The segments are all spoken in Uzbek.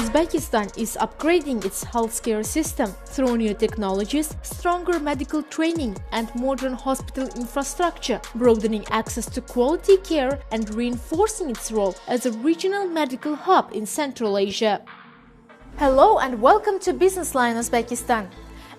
Uzbekistan is upgrading its healthcare system through new technologies, stronger medical training, and modern hospital infrastructure, broadening access to quality care and reinforcing its role as a regional medical hub in Central Asia. Hello and welcome to Business Line Uzbekistan.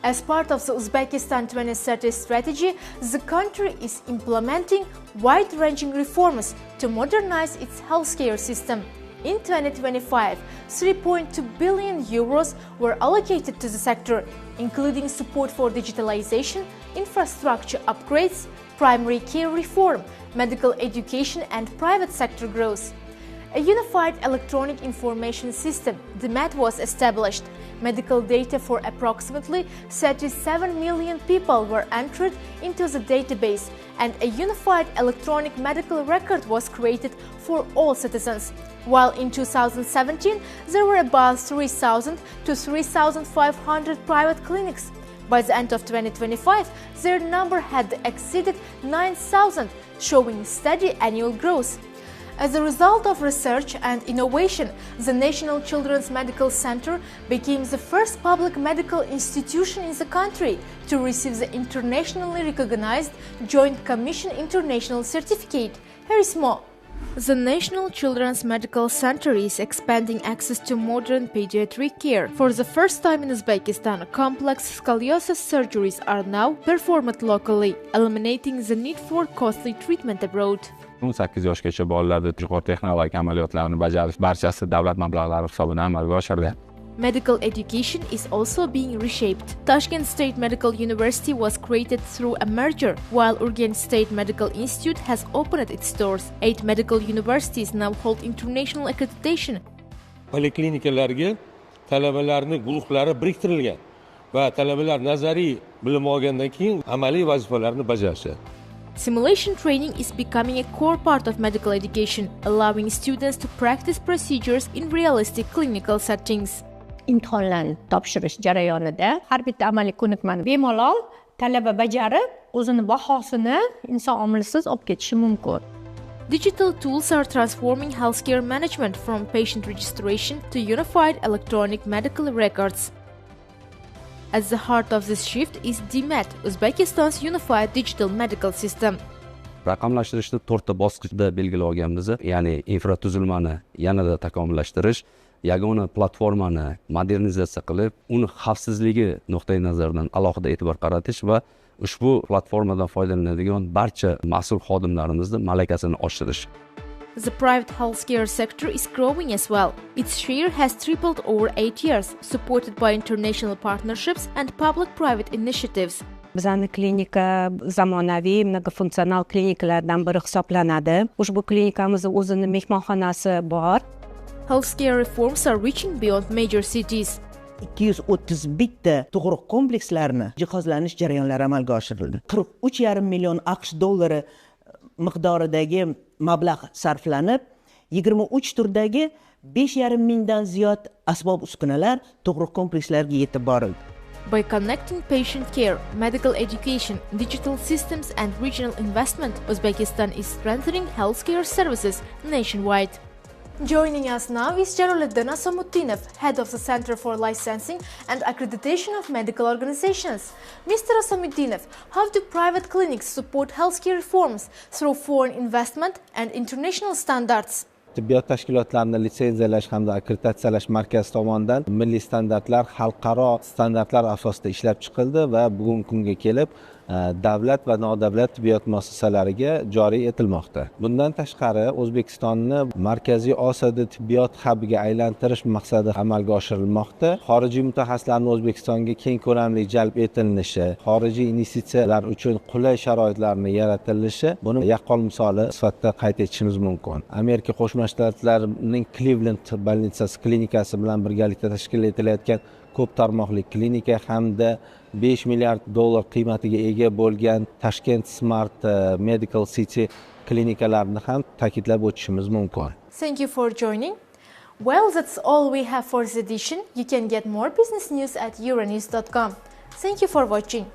As part of the Uzbekistan 2030 strategy, the country is implementing wide-ranging reforms to modernize its healthcare system. In 2025, 3.2 billion euros were allocated to the sector, including support for digitalization, infrastructure upgrades, primary care reform, medical education and private sector growth. A unified electronic information system, DMET, was established. Medical data for approximately 37 million people were entered into the database, and a unified electronic medical record was created for all citizens. While in 2017, there were about 3,000 to 3,500 private clinics. By the end of 2025, their number had exceeded 9,000, showing steady annual growth. As a result of research and innovation, the National Children's Medical Center became the first public medical institution in the country to receive the internationally recognized Joint Commission International Certificate. Here is more. The National Children's Medical Center is expanding access to modern pediatric care. For the first time in Uzbekistan, complex scoliosis surgeries are now performed locally, eliminating the need for costly treatment abroad. 18 yoshgacha bolalarda yuqori texnologik amaliyotlarni bajarish barchasi davlat mablag'lari hisobidan amalga oshirilgan. Medical education is also being reshaped. Tashkent State Medical University was created through a merger, while Urgench State Medical Institute has opened its doors. 8 medical universities now hold international accreditation. Poliklinikalarga talabalarning guruhlari biriktirilgan va talabalar nazariy bilim olgandan keyin amaliy vazifalarni bajarishadi. Simulation training is becoming a core part of medical education, allowing students to practice procedures in realistic clinical settings. Imtihonlarni topshirish jarayonida har bitta amaliy ko'nikmani bemalol talaba bajarib, o'zini bahosini inson omilisiz olib ketishi mumkin. Digital tools are transforming healthcare management from patient registration to unified electronic medical records. At the heart of this shift is DMET, Uzbekistan's unified digital medical system. Raqamlashtirishni 4 ta bosqichda belgilab olganmiz, ya'ni infratuzilmani yanada takomillashtirish, yagona platformani modernizatsiya qilib, uni xavfsizligi nuqtai nazaridan alohida e'tibor qaratish va ushbu platformadan foydalanadigan barcha mas'ul xodimlarimizni malakasini oshirish. The private healthcare sector is growing as well. Its share has tripled over 8 years, supported by international partnerships and public-private initiatives. Bizning klinika zamonaviy mnogofunksional klinikalardan biri hisoblanadi. Ushbu klinikamizning o'zining mehmonxonasi bor. Healthcare reforms are reaching beyond major cities. 231 ta tug'ruq komplekslarini jihozlanish jarayonlari amalga oshirildi. 43,5 million AQSh dollari miqdoridagi mablag' sarflanib, 23 turdagi 5,5 mingdan ziyod asbob-uskunalar tug'ruq komplekslariga yetib borildi. By connecting patient care, medical education, digital systems and regional investment, Uzbekistan is strengthening healthcare services nationwide. Joining us now is Jaloliddin Asamuddinov, head of the Center for Licensing and Accreditation of Medical Organizations. Mr. Asamuddinov, how do private clinics support healthcare reforms through foreign investment and international standards? Tibbiyot tashkilotlarini litsenziyalash hamda akkreditatsiyalash markazi tomonidan milliy standartlar xalqaro standartlar asosida ishlab chiqildi va bugungi kunga kelib davlat va nodavlat tibbiyot muassasalariga joriy etilmoqda. Bundan tashqari O'zbekistonni Markaziy Osiyoda tibbiyot hubiga aylantirish maqsadi amalga oshirilmoqda. Xorijiy mutaxassislarning O'zbekistonga keng ko'lamli jalb etilishi, xorijiy investitsiyalar uchun qulay sharoitlarning yaratilishi buni yaqqol misoli sifatida qayd etishimiz mumkin. Amerika Qo'shma Shtatlarining Cleveland bolnitsasi klinikasi bilan birgalikda tashkil etilayotgan ko'p tarmoqli klinika hamda 5 milliard dollar qiymatiga ega bo'lgan Tashkent Smart Medical City klinikalarini ham ta'kidlab o'tishimiz mumkin. Thank you for joining. Well, that's all we have for this edition. You can get more business news at euronews.com. Thank you for watching.